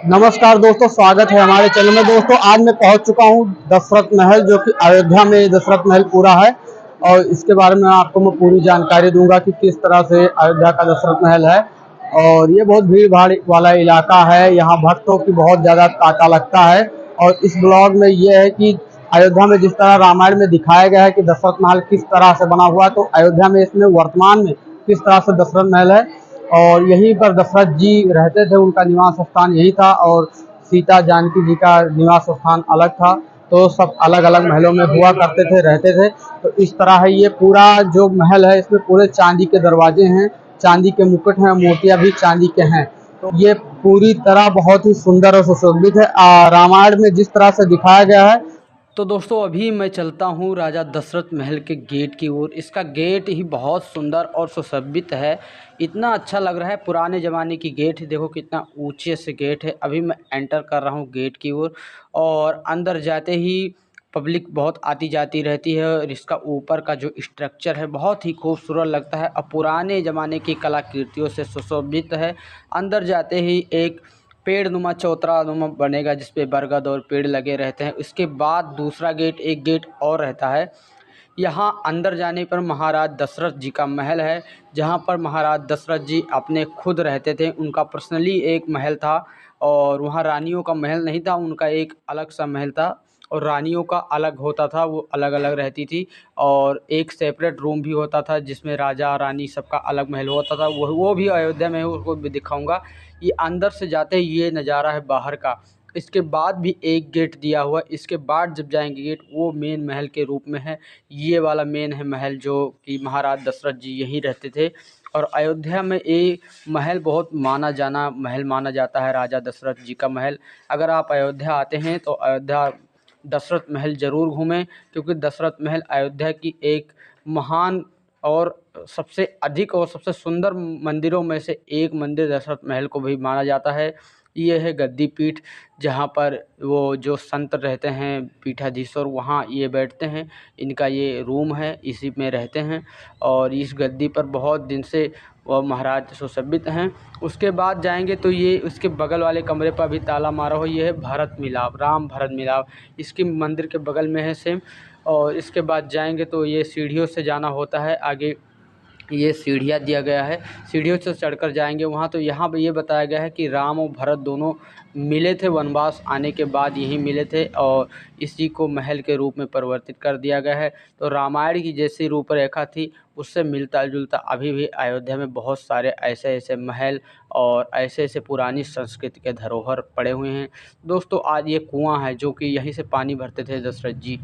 नमस्कार दोस्तों, स्वागत है हमारे चैनल में। दोस्तों आज मैं पहुंच चुका हूं दशरथ महल, जो कि अयोध्या में दशरथ महल पूरा है। और इसके बारे में आपको मैं पूरी जानकारी दूंगा कि किस तरह से अयोध्या का दशरथ महल है। और ये बहुत भीड़ भाड़ वाला इलाका है, यहाँ भक्तों की बहुत ज़्यादा तांता लगता है। और इस ब्लॉग में ये है कि अयोध्या में जिस तरह रामायण में दिखाया गया है कि दशरथ महल किस तरह से बना हुआ है, तो अयोध्या में इसमें वर्तमान में किस तरह से दशरथ महल है। और यहीं पर दशरथ जी रहते थे, उनका निवास स्थान यही था। और सीता जानकी जी का निवास स्थान अलग था। तो सब अलग अलग महलों में हुआ करते थे, रहते थे। तो इस तरह है ये पूरा जो महल है, इसमें पूरे चांदी के दरवाजे हैं, चांदी के मुकुट हैं, मोतियां भी चांदी के हैं। तो ये पूरी तरह बहुत ही सुंदर और सुशोभित है, रामायण में जिस तरह से दिखाया गया है। तो दोस्तों अभी मैं चलता हूँ राजा दशरथ महल के गेट की ओर। इसका गेट ही बहुत सुंदर और सुशोभित है। इतना अच्छा लग रहा है, पुराने ज़माने की गेट है। देखो कितना ऊंचे से गेट है। अभी मैं एंटर कर रहा हूँ गेट की ओर, और अंदर जाते ही पब्लिक बहुत आती जाती रहती है। और इसका ऊपर का जो स्ट्रक्चर है बहुत ही खूबसूरत लगता है और पुराने ज़माने की कलाकृतियों से सुशोभित है। अंदर जाते ही एक पेड़ नुमा चौतरा नुमा बनेगा, जिसपे बरगद और पेड़ लगे रहते हैं। उसके बाद दूसरा गेट, एक गेट और रहता है। यहाँ अंदर जाने पर महाराज दशरथ जी का महल है, जहाँ पर महाराज दशरथ जी अपने खुद रहते थे। उनका पर्सनली एक महल था, और वहाँ रानियों का महल नहीं था, उनका एक अलग सा महल था। और रानियों का अलग होता था, वो अलग अलग रहती थी। और एक सेपरेट रूम भी होता था जिसमें राजा रानी सबका अलग महल होता था। वो भी अयोध्या में है, उसको भी दिखाऊंगा। ये अंदर से जाते ही ये नज़ारा है बाहर का। इसके बाद भी एक गेट दिया हुआ है। इसके बाद जब जाएंगे गेट, वो मेन महल के रूप में है। ये वाला मेन है महल, जो कि महाराज दशरथ जी यहीं रहते थे। और अयोध्या में ये महल बहुत माना जाना महल माना जाता है, राजा दशरथ जी का महल। अगर आप अयोध्या आते हैं तो अयोध्या दशरथ महल ज़रूर घूमें, क्योंकि दशरथ महल अयोध्या की एक महान और सबसे अधिक और सबसे सुंदर मंदिरों में से एक मंदिर दशरथ महल को भी माना जाता है। ये है गद्दी पीठ, जहाँ पर वो जो संत रहते हैं पीठाधीश्वर, वहाँ ये बैठते हैं। इनका ये रूम है, इसी में रहते हैं। और इस गद्दी पर बहुत दिन से वह महाराज सुशोभित हैं। उसके बाद जाएंगे तो ये उसके बगल वाले कमरे पर भी ताला मारा हो। ये है भरत मिलाप, राम भरत मिलाप, इसकी मंदिर के बगल में है सेम। और इसके बाद जाएंगे तो ये सीढ़ियों से जाना होता है आगे। ये सीढ़ियाँ दिया गया है, सीढ़ियों से चढ़कर जाएंगे वहाँ। तो यहाँ पे ये बताया गया है कि राम और भरत दोनों मिले थे, वनवास आने के बाद यहीं मिले थे, और इसी को महल के रूप में परिवर्तित कर दिया गया है। तो रामायण की जैसी रूपरेखा थी, उससे मिलता जुलता अभी भी अयोध्या में बहुत सारे ऐसे ऐसे महल और ऐसे ऐसे पुरानी संस्कृति के धरोहर पड़े हुए हैं। दोस्तों आज ये कुआं है, जो कि यहीं से पानी भरते थे दशरथ जी।